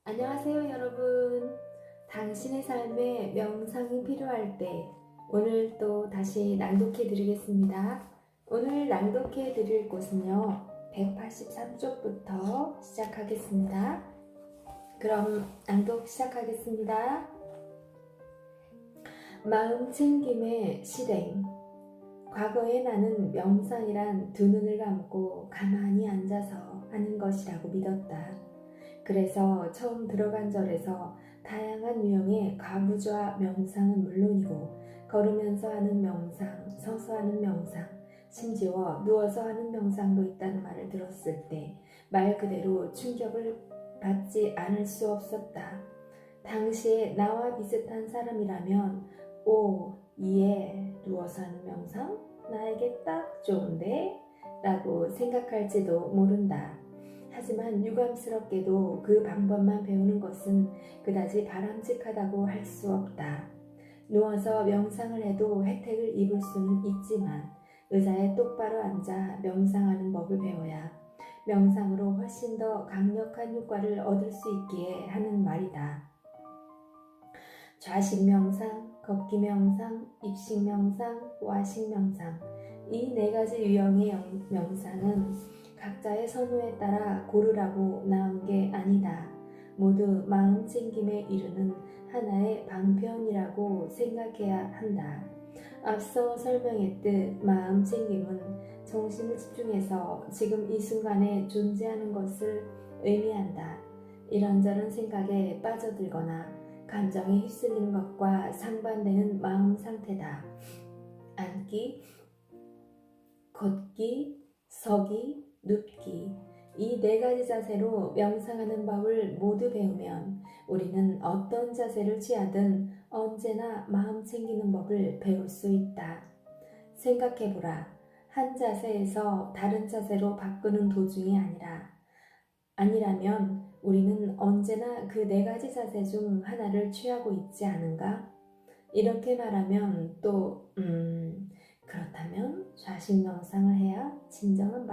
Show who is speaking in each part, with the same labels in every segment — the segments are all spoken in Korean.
Speaker 1: 안녕하세요, 여러분. 당신의 삶에 명상이 필요할 때 오늘 또 다시 낭독해 드리겠습니다. 오늘 낭독해 드릴 곳은요, 183쪽부터 시작하겠습니다. 그럼 낭독 시작하겠습니다. 마음 챙김의 실행. 과거에 나는 명상이란 두 눈을 감고 가만히 앉아서 하는 것이라고 믿었다. 그래서 처음 들어간 절에서 다양한 유형의 가부좌 명상은 물론이고 걸으면서 하는 명상, 서서 하는 명상, 심지어 누워서 하는 명상도 있다는 말을 들었을 때 말 그대로 충격을 받지 않을 수 없었다. 당시에 나와 비슷한 사람이라면 오, 예, 누워서 하는 명상? 나에게 딱 좋은데? 라고 생각할지도 모른다. 하지만 유감스럽게도 그 방법만 배우는 것은 그다지 바람직하다고 할 수 없다. 누워서 명상을 해도 혜택을 입을 수는 있지만 의자에 똑바로 앉아 명상하는 법을 배워야 명상으로 훨씬 더 강력한 효과를 얻을 수 있기에 하는 말이다. 좌식 명상, 걷기 명상, 입식 명상, 와식 명상, 이 네 가지 유형의 명상은 각자의 선호에 따라 고르라고 나온 게 아니다. 모두 마음 챙김에 이르는 하나의 방편이라고 생각해야 한다. 앞서 설명했듯 마음 챙김은 정신을 집중해서 지금 이 순간에 존재하는 것을 의미한다. 이런저런 생각에 빠져들거나 감정에 휩쓸리는 것과 상반되는 마음 상태다. 앉기, 걷기, 서기, 눕기, 이 네 가지 자세로 명상하는 법을 모두 배우면 우리는 어떤 자세를 취하든 언제나 마음 챙기는 법을 배울 수 있다. 생각해보라. 한 자세에서 다른 자세로 바꾸는 도중이 아니라면 우리는 언제나 그 네 가지 자세 중 하나를 취하고 있지 않은가? 이렇게 말하면 또 그렇다면 좌식 명상을 해야 진정한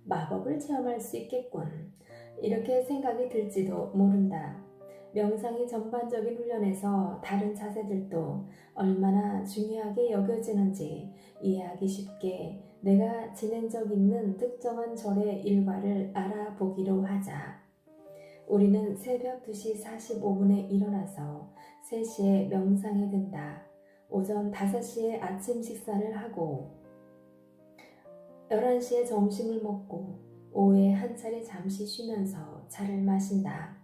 Speaker 1: 마법을 체험할 수 있겠군. 이렇게 생각이 들지도 모른다. 명상의 전반적인 훈련에서 다른 자세들도 얼마나 중요하게 여겨지는지 이해하기 쉽게 내가 지낸 적 있는 특정한 절의 일과를 알아보기로 하자. 우리는 새벽 2시 45분에 일어나서 3시에 명상에 든다. 오전 5시에 아침 식사를 하고 11시에 점심을 먹고 오후에 한 차례 잠시 쉬면서 차를 마신다.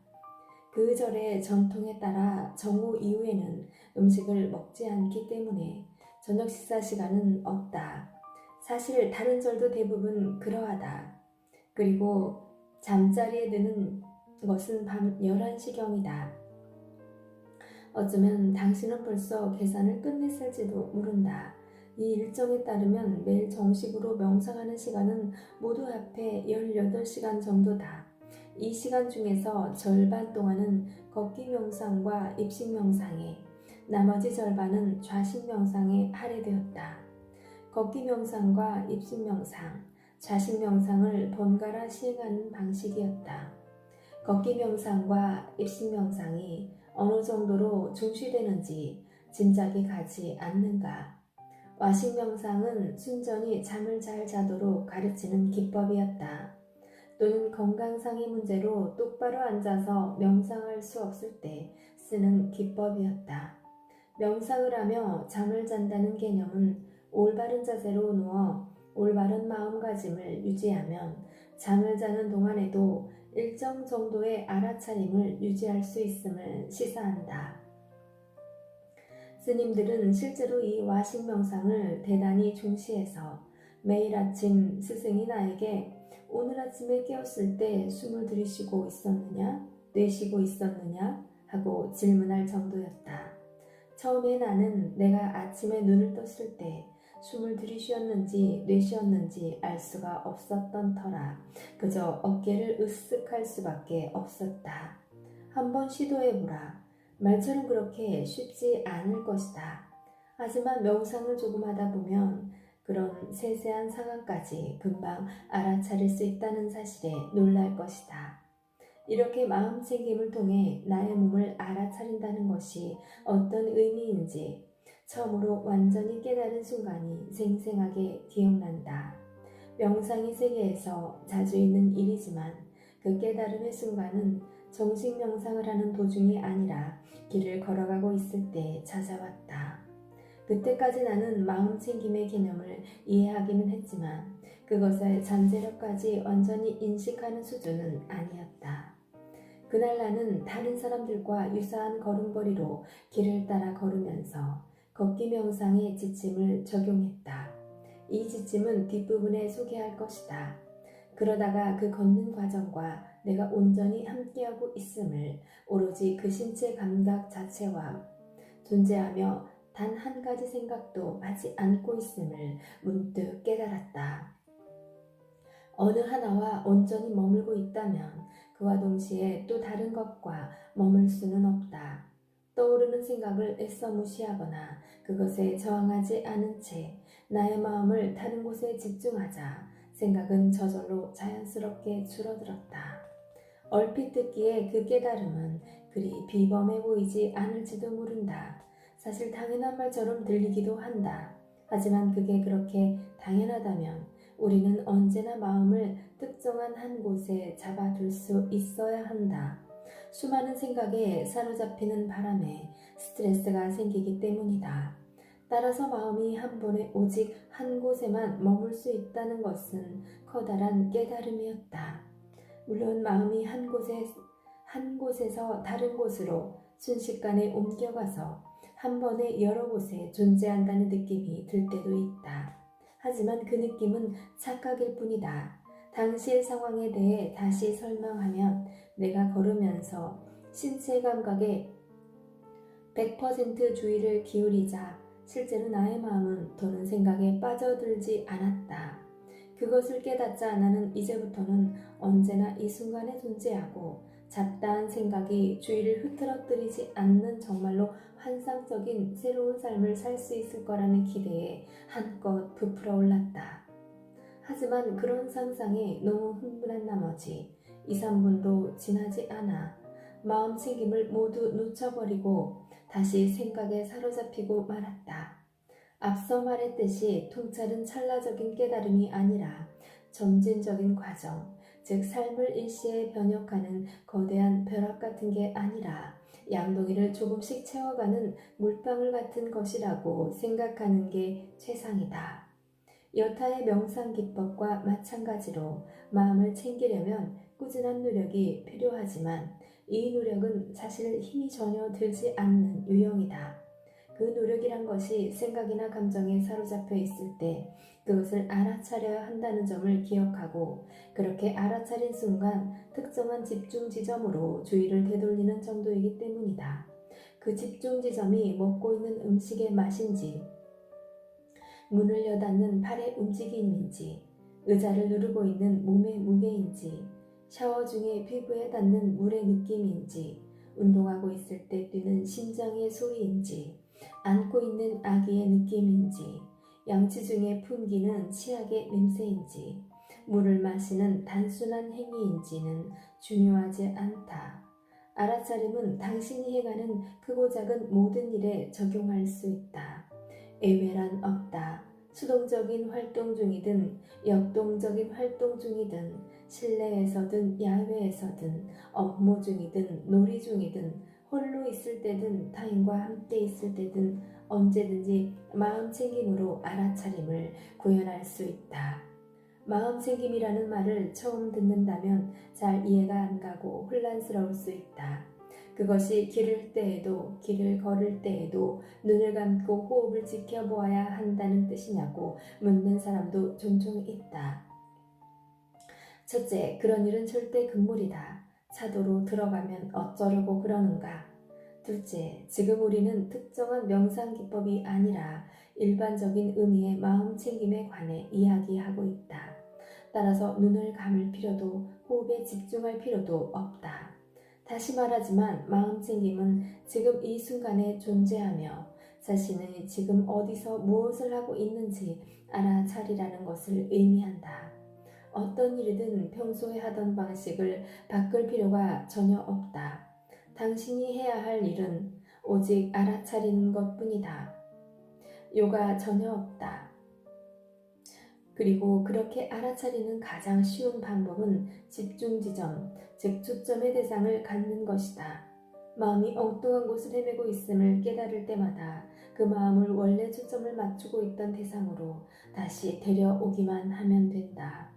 Speaker 1: 그 절의 전통에 따라 정오 이후에는 음식을 먹지 않기 때문에 저녁 식사 시간은 없다. 사실 다른 절도 대부분 그러하다. 그리고 잠자리에 드는 것은 밤 11시경이다. 어쩌면 당신은 벌써 계산을 끝냈을지도 모른다. 이 일정에 따르면 매일 정식으로 명상하는 시간은 모두 합해 18시간 정도다. 이 시간 중에서 절반 동안은 걷기 명상과 입식 명상에, 나머지 절반은 좌식 명상에 할애되었다. 걷기 명상과 입식 명상, 좌식 명상을 번갈아 시행하는 방식이었다. 걷기 명상과 입식 명상이 어느 정도로 중시되는지 짐작이 가지 않는가. 와식 명상은 순전히 잠을 잘 자도록 가르치는 기법이었다. 또는 건강상의 문제로 똑바로 앉아서 명상할 수 없을 때 쓰는 기법이었다. 명상을 하며 잠을 잔다는 개념은 올바른 자세로 누워 올바른 마음가짐을 유지하면 잠을 자는 동안에도 일정 정도의 알아차림을 유지할 수 있음을 시사한다. 스님들은 실제로 이 와식 명상을 대단히 중시해서 매일 아침 스승이 나에게 오늘 아침에 깨었을 때 숨을 들이쉬고 있었느냐, 내쉬고 있었느냐 하고 질문할 정도였다. 처음에 나는 내가 아침에 눈을 떴을 때 숨을 들이쉬었는지 내쉬었는지 알 수가 없었던 터라 그저 어깨를 으쓱할 수밖에 없었다. 한번 시도해보라. 말처럼 그렇게 쉽지 않을 것이다. 하지만 명상을 조금 하다 보면 그런 세세한 상황까지 금방 알아차릴 수 있다는 사실에 놀랄 것이다. 이렇게 마음챙김을 통해 나의 몸을 알아차린다는 것이 어떤 의미인지 처음으로 완전히 깨달은 순간이 생생하게 기억난다. 명상의 세계에서 자주 있는 일이지만 그 깨달음의 순간은 정식 명상을 하는 도중이 아니라 길을 걸어가고 있을 때 찾아왔다. 그때까지 나는 마음챙김의 개념을 이해하기는 했지만 그것의 잠재력까지 완전히 인식하는 수준은 아니었다. 그날 나는 다른 사람들과 유사한 걸음걸이로 길을 따라 걸으면서 걷기 명상의 지침을 적용했다. 이 지침은 뒷부분에 소개할 것이다. 그러다가 그 걷는 과정과 내가 온전히 함께하고 있음을 오로지 그 신체 감각 자체와 존재하며 단 한 가지 생각도 하지 않고 있음을 문득 깨달았다. 어느 하나와 온전히 머물고 있다면 그와 동시에 또 다른 것과 머물 수는 없다. 떠오르는 생각을 애써 무시하거나 그것에 저항하지 않은 채 나의 마음을 다른 곳에 집중하자 생각은 저절로 자연스럽게 줄어들었다. 얼핏 듣기에 그 깨달음은 그리 비범해 보이지 않을지도 모른다. 사실 당연한 말처럼 들리기도 한다. 하지만 그게 그렇게 당연하다면 우리는 언제나 마음을 특정한 한 곳에 잡아둘 수 있어야 한다. 수많은 생각에 사로잡히는 바람에 스트레스가 생기기 때문이다. 따라서 마음이 한 번에 오직 한 곳에만 머물 수 있다는 것은 커다란 깨달음이었다. 물론 마음이 한 곳에서 다른 곳으로 순식간에 옮겨가서 한 번에 여러 곳에 존재한다는 느낌이 들 때도 있다. 하지만 그 느낌은 착각일 뿐이다. 당시의 상황에 대해 다시 설명하면 내가 걸으면서 신체 감각에 100% 주의를 기울이자 실제로 나의 마음은 도는 생각에 빠져들지 않았다. 그것을 깨닫자 나는 이제부터는 언제나 이 순간에 존재하고 잡다한 생각이 주의를 흐트러뜨리지 않는 정말로 환상적인 새로운 삶을 살 수 있을 거라는 기대에 한껏 부풀어 올랐다. 하지만 그런 상상에 너무 흥분한 나머지 2, 3분도 지나지 않아 마음 챙김을 모두 놓쳐버리고 다시 생각에 사로잡히고 말았다. 앞서 말했듯이 통찰은 찰나적인 깨달음이 아니라 점진적인 과정, 즉 삶을 일시에 변혁하는 거대한 벼락 같은 게 아니라 양동이를 조금씩 채워가는 물방울 같은 것이라고 생각하는 게 최상이다. 여타의 명상 기법과 마찬가지로 마음을 챙기려면 꾸준한 노력이 필요하지만 이 노력은 사실 힘이 전혀 들지 않는 유형이다. 그 노력이란 것이 생각이나 감정에 사로잡혀 있을 때 그것을 알아차려야 한다는 점을 기억하고 그렇게 알아차린 순간 특정한 집중 지점으로 주의를 되돌리는 정도이기 때문이다. 그 집중 지점이 먹고 있는 음식의 맛인지 문을 여닫는 팔의 움직임인지 의자를 누르고 있는 몸의 무게인지 샤워 중에 피부에 닿는 물의 느낌인지 운동하고 있을 때 뛰는 심장의 소리인지 안고 있는 아기의 느낌인지 양치 중에 풍기는 치약의 냄새인지 물을 마시는 단순한 행위인지는 중요하지 않다. 알아차림은 당신이 행하는 크고 작은 모든 일에 적용할 수 있다. 예외란 없다. 수동적인 활동 중이든 역동적인 활동 중이든 실내에서든 야외에서든 업무 중이든 놀이 중이든 홀로 있을 때든 타인과 함께 있을 때든 언제든지 마음챙김으로 알아차림을 구현할 수 있다. 마음챙김이라는 말을 처음 듣는다면 잘 이해가 안 가고 혼란스러울 수 있다. 그것이 길을 때에도 길을 걸을 때에도 눈을 감고 호흡을 지켜보아야 한다는 뜻이냐고 묻는 사람도 종종 있다. 첫째, 그런 일은 절대 금물이다. 차도로 들어가면 어쩌려고 그러는가. 둘째, 지금 우리는 특정한 명상 기법이 아니라 일반적인 의미의 마음챙김에 관해 이야기하고 있다. 따라서 눈을 감을 필요도 호흡에 집중할 필요도 없다. 다시 말하지만 마음챙김은 지금 이 순간에 존재하며 자신이 지금 어디서 무엇을 하고 있는지 알아차리라는 것을 의미한다. 어떤 일이든 평소에 하던 방식을 바꿀 필요가 전혀 없다. 당신이 해야 할 일은 오직 알아차리는 것뿐이다. 요가 전혀 없다. 그리고 그렇게 알아차리는 가장 쉬운 방법은 집중 지점, 즉 초점의 대상을 갖는 것이다. 마음이 엉뚱한 곳을 헤매고 있음을 깨달을 때마다 그 마음을 원래 초점을 맞추고 있던 대상으로 다시 데려오기만 하면 된다.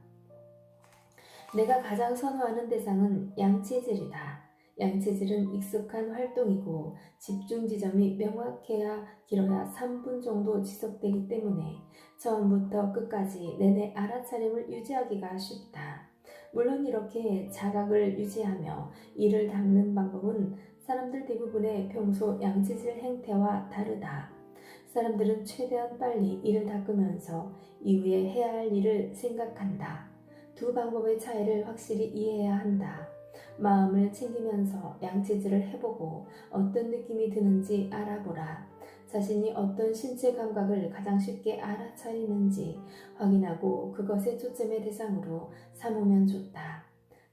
Speaker 1: 내가 가장 선호하는 대상은 양체질이다. 양체질은 익숙한 활동이고 집중 지점이 명확해야 길어야 3분 정도 지속되기 때문에 처음부터 끝까지 내내 알아차림을 유지하기가 쉽다. 물론 이렇게 자각을 유지하며 이를 닦는 방법은 사람들 대부분의 평소 양체질 행태와 다르다. 사람들은 최대한 빨리 이를 닦으면서 이후에 해야 할 일을 생각한다. 두 방법의 차이를 확실히 이해해야 한다. 마음을 챙기면서 양치질을 해보고 어떤 느낌이 드는지 알아보라. 자신이 어떤 신체 감각을 가장 쉽게 알아차리는지 확인하고 그것의 초점의 대상으로 삼으면 좋다.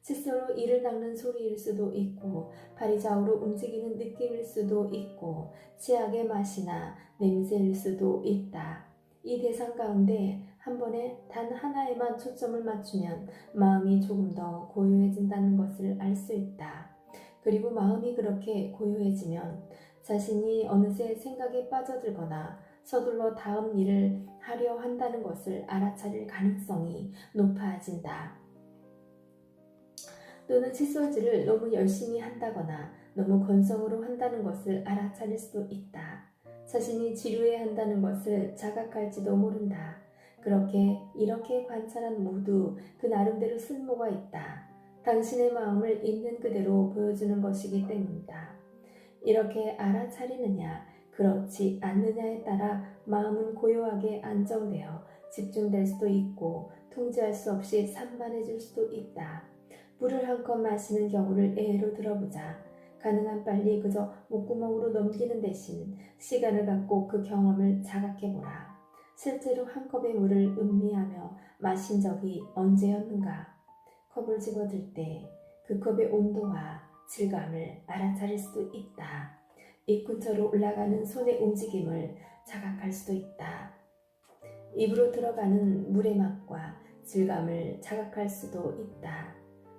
Speaker 1: 칫솔로 이를 닦는 소리일 수도 있고 발이 좌우로 움직이는 느낌일 수도 있고 치약의 맛이나 냄새일 수도 있다. 이 대상 가운데 한 번에 단 하나에만 초점을 맞추면 마음이 조금 더 고요해진다는 것을 알 수 있다. 그리고 마음이 그렇게 고요해지면 자신이 어느새 생각에 빠져들거나 서둘러 다음 일을 하려 한다는 것을 알아차릴 가능성이 높아진다. 또는 칫솔질을 너무 열심히 한다거나 너무 건성으로 한다는 것을 알아차릴 수도 있다. 자신이 지루해 한다는 것을 자각할지도 모른다. 이렇게 관찰한 모두 그 나름대로 쓸모가 있다. 당신의 마음을 있는 그대로 보여주는 것이기 때문이다. 이렇게 알아차리느냐, 그렇지 않느냐에 따라 마음은 고요하게 안정되어 집중될 수도 있고 통제할 수 없이 산만해질 수도 있다. 물을 한 컵 마시는 경우를 예로 들어보자. 가능한 빨리 그저 목구멍으로 넘기는 대신 시간을 갖고 그 경험을 자각해보라. 실제로 한 컵의 물을 음미하며 마신 적이 언제였는가? 컵을 집어들 때 그 컵의 온도와 질감을 알아차릴 수도 있다. 입 근처로 올라가는 손의 움직임을 자각할 수도 있다. 입으로 들어가는 물의 맛과 질감을 자각할 수도 있다.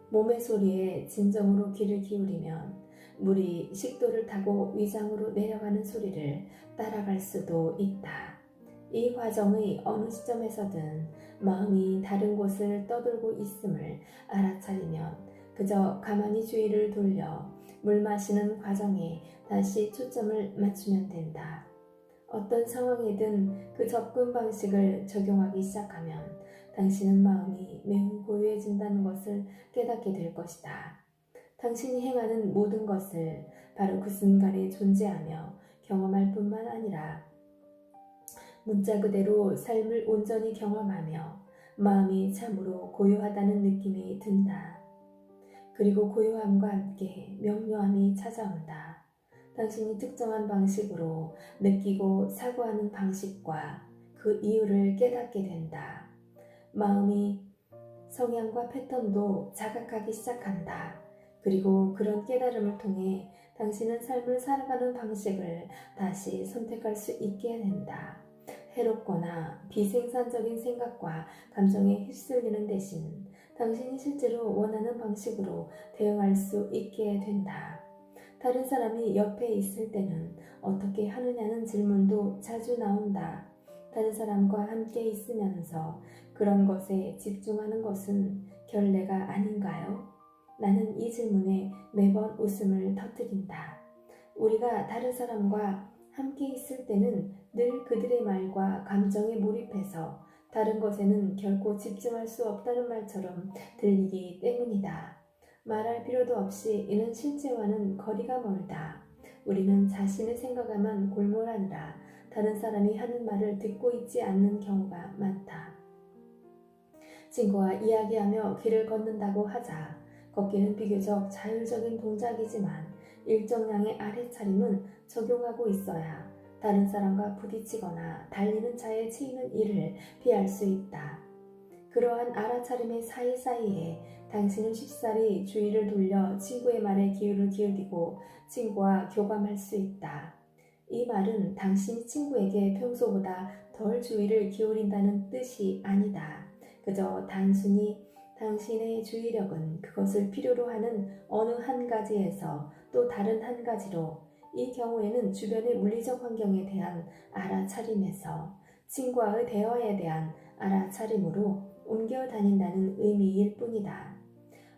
Speaker 1: 몸의 소리에 진정으로 귀를 기울이면 물이 식도를 타고 위장으로 내려가는 소리를 따라갈 수도 있다. 이 과정의 어느 시점에서든 마음이 다른 곳을 떠돌고 있음을 알아차리면 그저 가만히 주의를 돌려 물 마시는 과정에 다시 초점을 맞추면 된다. 어떤 상황이든 그 접근 방식을 적용하기 시작하면 당신은 마음이 매우 고요해진다는 것을 깨닫게 될 것이다. 당신이 행하는 모든 것을 바로 그 순간에 존재하며 경험할 뿐만 아니라 문자 그대로 삶을 온전히 경험하며 마음이 참으로 고요하다는 느낌이 든다. 그리고 고요함과 함께 명료함이 찾아온다. 당신이 특정한 방식으로 느끼고 사고하는 방식과 그 이유를 깨닫게 된다. 마음이 성향과 패턴도 자각하기 시작한다. 그리고 그런 깨달음을 통해 당신은 삶을 살아가는 방식을 다시 선택할 수 있게 된다. 해롭거나 비생산적인 생각과 감정에 휩쓸리는 대신 당신이 실제로 원하는 방식으로 대응할 수 있게 된다. 다른 사람이 옆에 있을 때는 어떻게 하느냐는 질문도 자주 나온다. 다른 사람과 함께 있으면서 그런 것에 집중하는 것은 결례가 아닌가요? 나는 이 질문에 매번 웃음을 터뜨린다. 우리가 다른 사람과 함께 있을 때는 늘 그들의 말과 감정에 몰입해서 다른 것에는 결코 집중할 수 없다는 말처럼 들리기 때문이다. 말할 필요도 없이 이는 실제와는 거리가 멀다. 우리는 자신의 생각에만 골몰하느라 다른 사람이 하는 말을 듣고 있지 않는 경우가 많다. 친구와 이야기하며 길을 걷는다고 하자. 걷기는 비교적 자율적인 동작이지만 일정량의 알아차림은 적용하고 있어야 다른 사람과 부딪히거나 달리는 차에 치이는 일을 피할 수 있다. 그러한 알아차림의 사이사이에 당신은 쉽사리 주의를 돌려 친구의 말에 귀를 기울이고 친구와 교감할 수 있다. 이 말은 당신이 친구에게 평소보다 덜 주의를 기울인다는 뜻이 아니다. 그저 단순히 당신의 주의력은 그것을 필요로 하는 어느 한 가지에서 또 다른 한 가지로, 이 경우에는 주변의 물리적 환경에 대한 알아차림에서 친구와의 대화에 대한 알아차림으로 옮겨 다닌다는 의미일 뿐이다.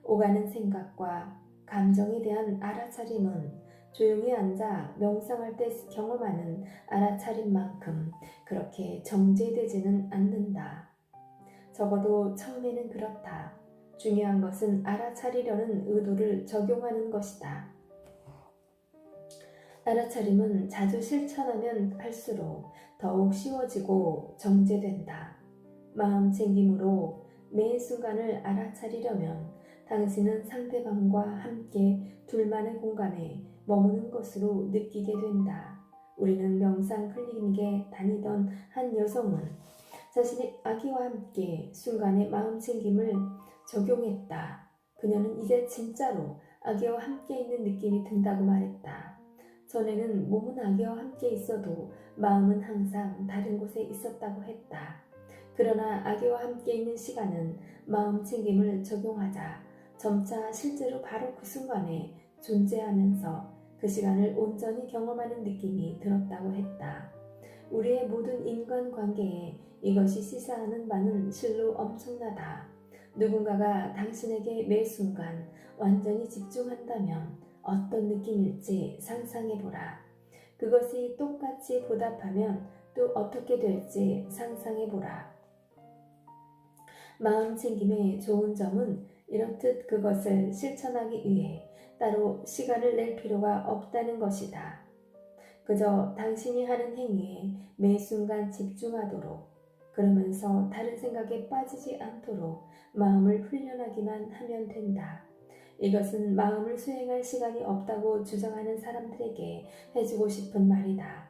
Speaker 1: 오가는 생각과 감정에 대한 알아차림은 조용히 앉아 명상할 때 경험하는 알아차림만큼 그렇게 정제되지는 않는다. 적어도 처음에는 그렇다. 중요한 것은 알아차리려는 의도를 적용하는 것이다. 알아차림은 자주 실천하면 할수록 더욱 쉬워지고 정제된다. 마음 챙김으로 매 순간을 알아차리려면 당신은 상대방과 함께 둘만의 공간에 머무는 것으로 느끼게 된다. 우리는 명상 클리닉에 다니던 한 여성은 자신의 아기와 함께 순간의 마음 챙김을 적용했다. 그녀는 이제 진짜로 아기와 함께 있는 느낌이 든다고 말했다. 전에는 몸은 아기와 함께 있어도 마음은 항상 다른 곳에 있었다고 했다. 그러나 아기와 함께 있는 시간은 마음 챙김을 적용하자 점차 실제로 바로 그 순간에 존재하면서 그 시간을 온전히 경험하는 느낌이 들었다고 했다. 우리의 모든 인간관계에 이것이 시사하는 바는 실로 엄청나다. 누군가가 당신에게 매 순간 완전히 집중한다면 어떤 느낌일지 상상해보라. 그것이 똑같이 보답하면 또 어떻게 될지 상상해보라. 마음 챙김의 좋은 점은 이렇듯 그것을 실천하기 위해 따로 시간을 낼 필요가 없다는 것이다. 그저 당신이 하는 행위에 매 순간 집중하도록, 그러면서 다른 생각에 빠지지 않도록 마음을 훈련하기만 하면 된다. 이것은 마음을 수행할 시간이 없다고 주장하는 사람들에게 해주고 싶은 말이다.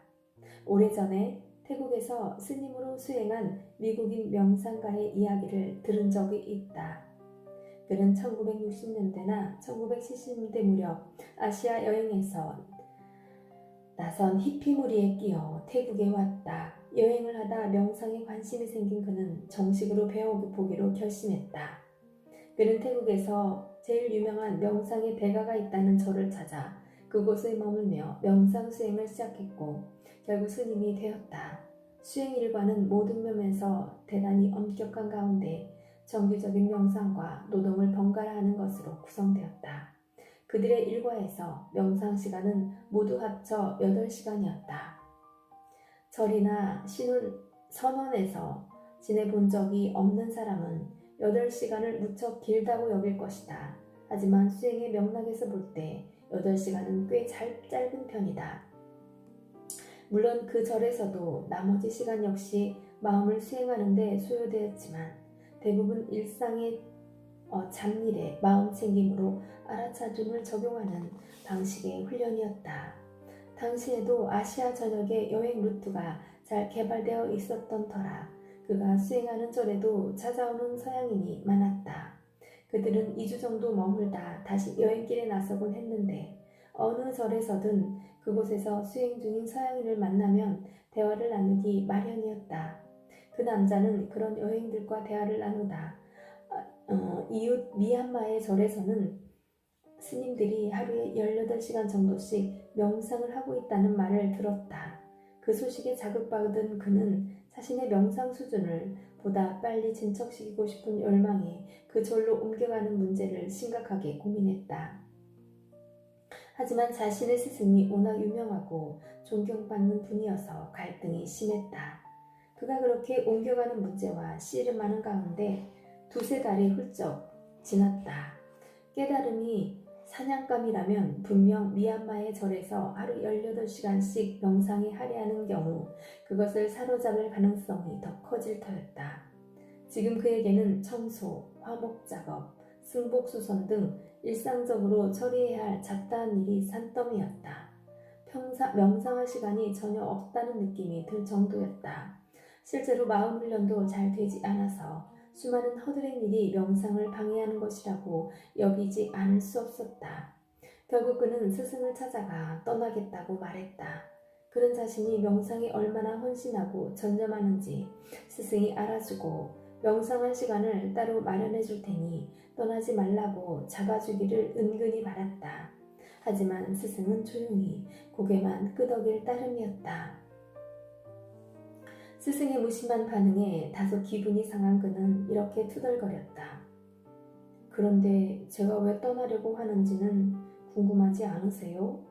Speaker 1: 오래전에 태국에서 스님으로 수행한 미국인 명상가의 이야기를 들은 적이 있다. 그는 1960년대나 1970년대 무렵 아시아 여행에서 나선 히피 무리에 끼어 태국에 왔다. 여행을 하다 명상에 관심이 생긴 그는 정식으로 배워보기로 결심했다. 그는 태국에서 제일 유명한 명상의 대가가 있다는 절을 찾아 그곳에 머물며 명상 수행을 시작했고 결국 스님이 되었다. 수행 일과는 모든 면에서 대단히 엄격한 가운데 정규적인 명상과 노동을 번갈아 하는 것으로 구성되었다. 그들의 일과에서 명상 시간은 모두 합쳐 8시간이었다. 절이나 선원에서 지내본 적이 없는 사람은 8시간을 무척 길다고 여길 것이다. 하지만 수행의 맥락에서 볼 때 8시간은 꽤 짧은 편이다. 물론 그 절에서도 나머지 시간 역시 마음을 수행하는 데 소요되었지만 대부분 일상의 잡일에 마음 챙김으로 알아차림을 적용하는 방식의 훈련이었다. 당시에도 아시아 전역의 여행 루트가 잘 개발되어 있었던 터라 그가 수행하는 절에도 찾아오는 서양인이 많았다. 그들은 2주 정도 머물다 다시 여행길에 나서곤 했는데 어느 절에서든 그곳에서 수행 중인 서양인을 만나면 대화를 나누기 마련이었다. 그 남자는 그런 여행들과 대화를 나누다 이웃 미얀마의 절에서는 스님들이 하루에 18시간 정도씩 명상을 하고 있다는 말을 들었다. 그 소식에 자극받은 그는 자신의 명상 수준을 보다 빨리 진척시키고 싶은 열망에 그 절로 옮겨가는 문제를 심각하게 고민했다. 하지만 자신의 스승이 워낙 유명하고 존경받는 분이어서 갈등이 심했다. 그가 그렇게 옮겨가는 문제와 씨름하는 가운데 2-3달이 훌쩍 지났다. 깨달음이 사냥감이라면 분명 미얀마의 절에서 하루 18시간씩 명상에 할애하는 경우 그것을 사로잡을 가능성이 더 커질 터였다. 지금 그에게는 청소, 화목작업, 승복수선 등 일상적으로 처리해야 할 잡다한 일이 산더미였다. 명상할 시간이 전혀 없다는 느낌이 들 정도였다. 실제로 마음 훈련도 잘 되지 않아서 수많은 허드렛 일이 명상을 방해하는 것이라고 여기지 않을 수 없었다. 결국 그는 스승을 찾아가 떠나겠다고 말했다. 그는 자신이 명상에 얼마나 헌신하고 전념하는지 스승이 알아주고 명상할 시간을 따로 마련해 줄 테니 떠나지 말라고 잡아주기를 은근히 바랐다. 하지만 스승은 조용히 고개만 끄덕일 따름이었다. 스승의 무심한 반응에 다소 기분이 상한 그는 이렇게 투덜거렸다. 그런데 제가 왜 떠나려고 하는지는 궁금하지 않으세요?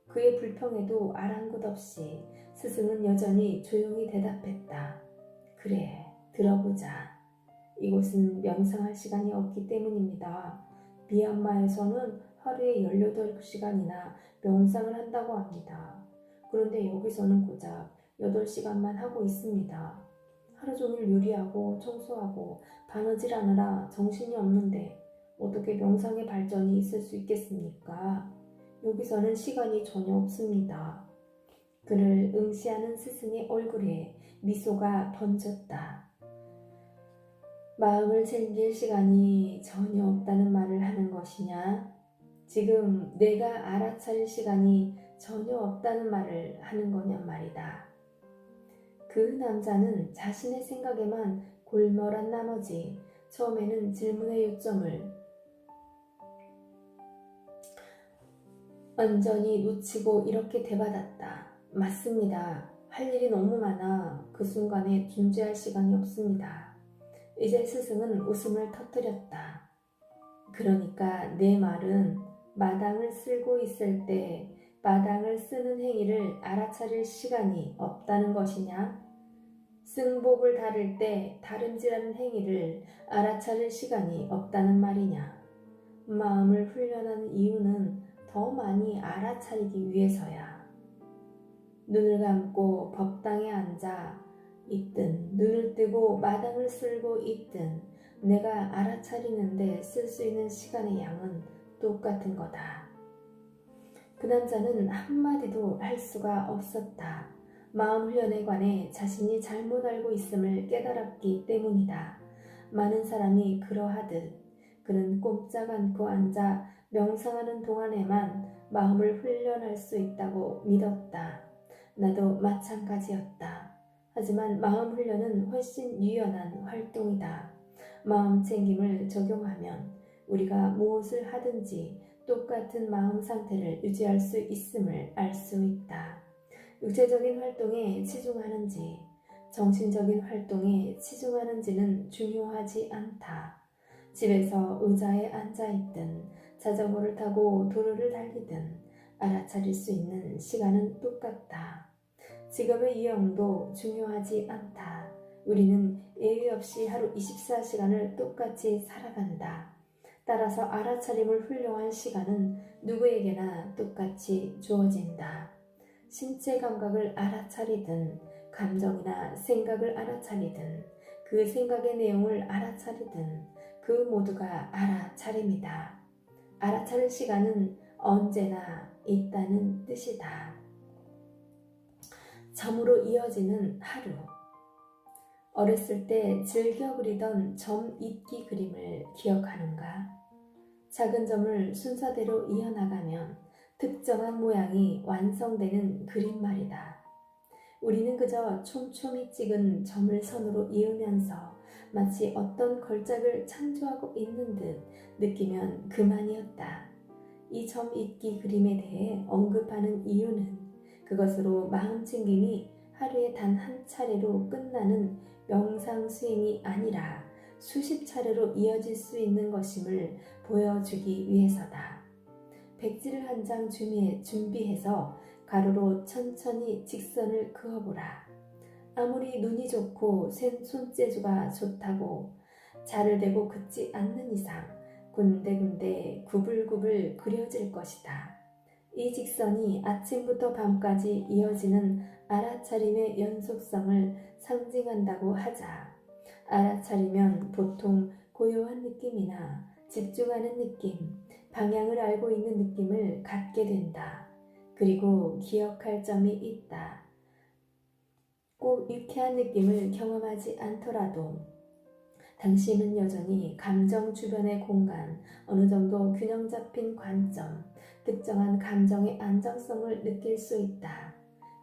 Speaker 1: 그의 불평에도 아랑곳 없이 스승은 여전히 조용히 대답했다. 그래, 들어보자. 이곳은 명상할 시간이 없기 때문입니다. 미얀마에서는 하루에 18시간이나 명상을 한다고 합니다. 그런데 여기서는 고작 8시간만 하고 있습니다. 하루 종일 요리하고 청소하고 바느질하느라 정신이 없는데 어떻게 명상의 발전이 있을 수 있겠습니까? 여기서는 시간이 전혀 없습니다. 그를 응시하는 스승의 얼굴에 미소가 번졌다. 마음을 챙길 시간이 전혀 없다는 말을 하는 것이냐? 지금 내가 알아차릴 시간이 전혀 없다는 말을 하는 거냔 말이다. 그 남자는 자신의 생각에만 골몰한 나머지 처음에는 질문의 요점을 완전히 놓치고 이렇게 대받았다. 맞습니다. 할 일이 너무 많아 그 순간에 존재할 시간이 없습니다. 이제 스승은 웃음을 터뜨렸다. 그러니까 내 말은 마당을 쓸고 있을 때 마당을 쓰는 행위를 알아차릴 시간이 없다는 것이냐? 승복을 다룰 때 다름질하는 행위를 알아차릴 시간이 없다는 말이냐? 마음을 훈련하는 이유는 더 많이 알아차리기 위해서야. 눈을 감고 법당에 앉아 있든 눈을 뜨고 마당을 쓸고 있든 내가 알아차리는데 쓸 수 있는 시간의 양은 똑같은 거다. 그 남자는 한마디도 할 수가 없었다. 마음 훈련에 관해 자신이 잘못 알고 있음을 깨달았기 때문이다. 많은 사람이 그러하듯 그는 꼼짝 않고 앉아 명상하는 동안에만 마음을 훈련할 수 있다고 믿었다. 나도 마찬가지였다. 하지만 마음 훈련은 훨씬 유연한 활동이다. 마음 챙김을 적용하면 우리가 무엇을 하든지 똑같은 마음 상태를 유지할 수 있음을 알 수 있다. 육체적인 활동에 치중하는지 정신적인 활동에 치중하는지는 중요하지 않다. 집에서 의자에 앉아있든 자전거를 타고 도로를 달리든 알아차릴 수 있는 시간은 똑같다. 직업의 유형도 중요하지 않다. 우리는 예외 없이 하루 24시간을 똑같이 살아간다. 따라서 알아차림을 훌륭한 시간은 누구에게나 똑같이 주어진다. 신체 감각을 알아차리든 감정이나 생각을 알아차리든 그 생각의 내용을 알아차리든 그 모두가 알아차림이다. 알아차릴 시간은 언제나 있다는 뜻이다. 점으로 이어지는 하루. 어렸을 때 즐겨 그리던 점 잇기 그림을 기억하는가? 작은 점을 순서대로 이어나가면 특정한 모양이 완성되는 그림 말이다. 우리는 그저 촘촘히 찍은 점을 선으로 이으면서 마치 어떤 걸작을 창조하고 있는 듯 느끼면 그만이었다. 이 점 잇기 그림에 대해 언급하는 이유는 그것으로 마음 챙김이 하루에 단 한 차례로 끝나는 명상 수행이 아니라 수십 차례로 이어질 수 있는 것임을 보여주기 위해서다. 백지를 한 장 준비해서 가로로 천천히 직선을 그어보라. 아무리 눈이 좋고 손재주가 좋다고 자를 대고 긋지 않는 이상 군데군데 구불구불 그려질 것이다. 이 직선이 아침부터 밤까지 이어지는 알아차림의 연속성을 상징한다고 하자. 알아차리면 보통 고요한 느낌이나 집중하는 느낌, 방향을 알고 있는 느낌을 갖게 된다. 그리고 기억할 점이 있다. 꼭 유쾌한 느낌을 경험하지 않더라도 당신은 여전히 감정 주변의 공간, 어느 정도 균형 잡힌 관점, 특정한 감정의 안정성을 느낄 수 있다.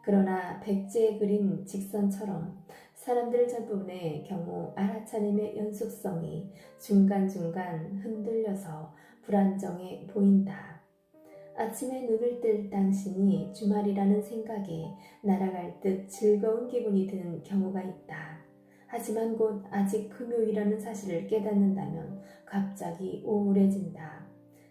Speaker 1: 그러나 백지에 그린 직선처럼 사람들 대부분의 경우 알아차림의 연속성이 중간중간 흔들려서 불안정해 보인다. 아침에 눈을 뜰 당신이 주말이라는 생각에 날아갈 듯 즐거운 기분이 드는 경우가 있다. 하지만 곧 아직 금요일이라는 사실을 깨닫는다면 갑자기 우울해진다.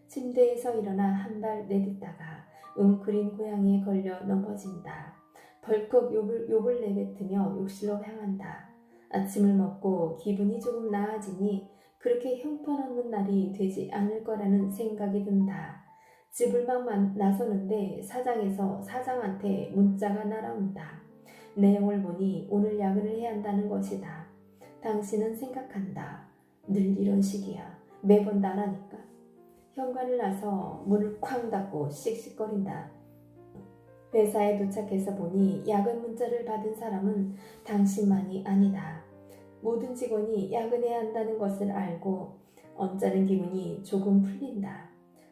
Speaker 1: 침대에서 일어나 한 발 내딛다가 웅크린 고양이에 걸려 넘어진다. 벌컥 욕을 내뱉으며 욕실로 향한다. 아침을 먹고 기분이 조금 나아지니 그렇게 형편없는 날이 되지 않을 거라는 생각이 든다. 집을 막 나서는데 사장에서 사장한테 문자가 날아온다. 내용을 보니 오늘 야근을 해야 한다는 것이다. 당신은 생각한다. 늘 이런 식이야. 매번 나라니까. 현관을 나서 문을 쾅 닫고 씩씩거린다. 회사에 도착해서 보니 야근 문자를 받은 사람은 당신만이 아니다. 모든 직원이 야근해야 한다는 것을 알고 언짢은 기분이 조금 풀린다.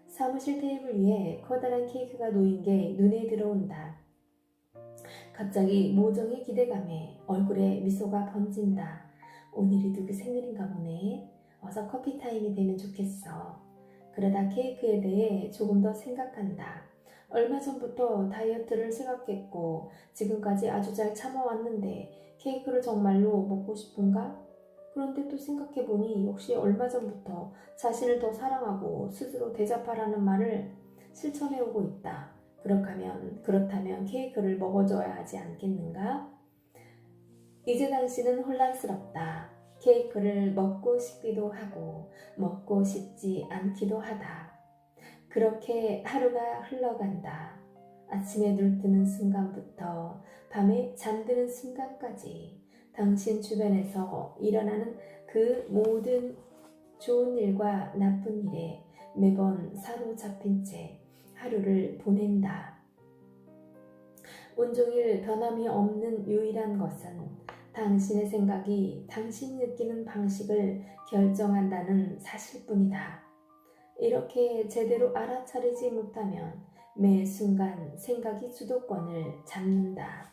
Speaker 1: 사무실 테이블 위에 커다란 케이크가 놓인 게 눈에 들어온다. 갑자기 모정의 기대감에 얼굴에 미소가 번진다. 오늘이 누구 생일인가 보네. 어서 커피 타임이 되면 좋겠어. 그러다 케이크에 대해 조금 더 생각한다. 얼마 전부터 다이어트를 생각했고 지금까지 아주 잘 참아왔는데 케이크를 정말로 먹고 싶은가? 그런데 또 생각해보니 역시 얼마 전부터 자신을 더 사랑하고 스스로 대접하라는 말을 실천해오고 있다. 그렇다면 케이크를 먹어줘야 하지 않겠는가? 이제 당신은 혼란스럽다. 케이크를 먹고 싶기도 하고 먹고 싶지 않기도 하다. 그렇게 하루가 흘러간다. 아침에 눈 뜨는 순간부터 밤에 잠드는 순간까지 당신 주변에서 일어나는 그 모든 좋은 일과 나쁜 일에 매번 사로잡힌 채 하루를 보낸다. 온종일 변함이 없는 유일한 것은 당신의 생각이 당신이 느끼는 방식을 결정한다는 사실뿐이다. 이렇게 제대로 알아차리지 못하면 매 순간 생각이 주도권을 잡는다.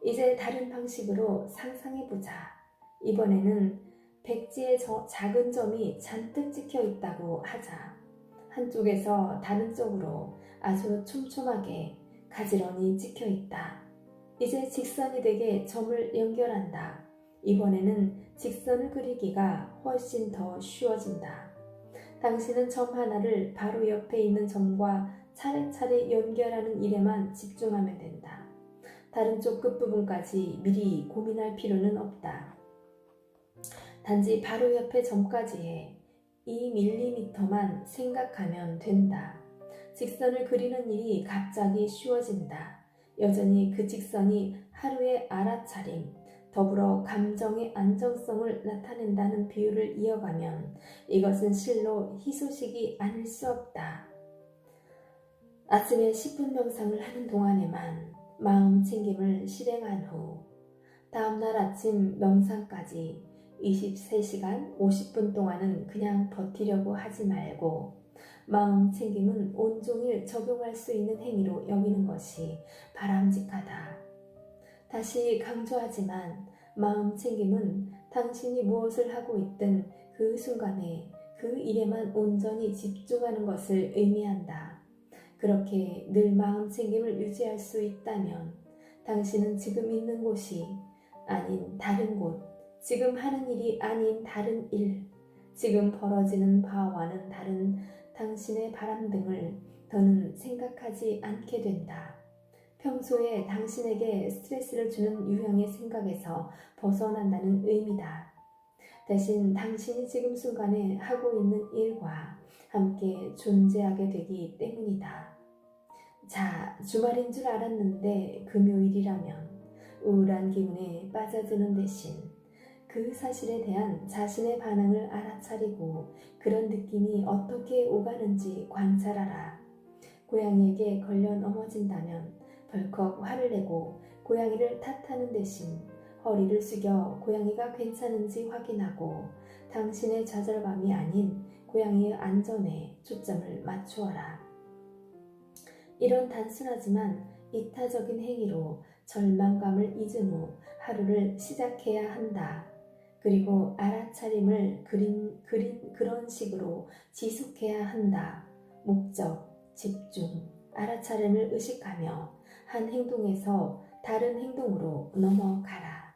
Speaker 1: 이제 다른 방식으로 상상해보자. 이번에는 백지의 작은 점이 잔뜩 찍혀 있다고 하자. 한쪽에서 다른 쪽으로 아주 촘촘하게 가지런히 찍혀 있다. 이제 직선이 되게 점을 연결한다. 이번에는 직선을 그리기가 훨씬 더 쉬워진다. 당신은 점 하나를 바로 옆에 있는 점과 차례차례 연결하는 일에만 집중하면 된다. 다른 쪽 끝부분까지 미리 고민할 필요는 없다. 단지 바로 옆에 점까지 해 2mm만 생각하면 된다. 직선을 그리는 일이 갑자기 쉬워진다. 여전히 그 직선이 하루의 알아차림, 더불어 감정의 안정성을 나타낸다는 비유를 이어가면 이것은 실로 희소식이 아닐 수 없다. 아침에 10분 명상을 하는 동안에만 마음 챙김을 실행한 후 다음날 아침 명상까지 23시간 50분 동안은 그냥 버티려고 하지 말고 마음 챙김은 온종일 적용할 수 있는 행위로 여기는 것이 바람직하다. 다시 강조하지만 마음 챙김은 당신이 무엇을 하고 있든 그 순간에 그 일에만 온전히 집중하는 것을 의미한다. 그렇게 늘 마음 챙김을 유지할 수 있다면 당신은 지금 있는 곳이 아닌 다른 곳, 지금 하는 일이 아닌 다른 일, 지금 벌어지는 바와는 다른 당신의 바람 등을 더는 생각하지 않게 된다. 평소에 당신에게 스트레스를 주는 유형의 생각에서 벗어난다는 의미다. 대신 당신이 지금 순간에 하고 있는 일과 함께 존재하게 되기 때문이다. 자, 주말인 줄 알았는데 금요일이라면 우울한 기분에 빠져드는 대신 그 사실에 대한 자신의 반응을 알아차리고 그런 느낌이 어떻게 오가는지 관찰하라. 고양이에게 걸려 넘어진다면 덜컥 화를 내고 고양이를 탓하는 대신 허리를 숙여 고양이가 괜찮은지 확인하고 당신의 좌절감이 아닌 고양이의 안전에 초점을 맞추어라. 이런 단순하지만 이타적인 행위로 절망감을 잊은 후 하루를 시작해야 한다. 그리고 알아차림을 그런 식으로 지속해야 한다. 목적, 집중, 알아차림을 의식하며 한 행동에서 다른 행동으로 넘어가라.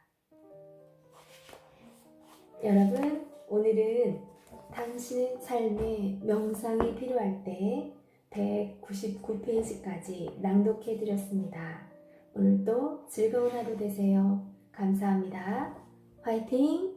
Speaker 1: 여러분, 오늘은 당신의 삶에 명상이 필요할 때 199페이지까지 낭독해 드렸습니다. 오늘도 즐거운 하루 되세요. 감사합니다. 화이팅!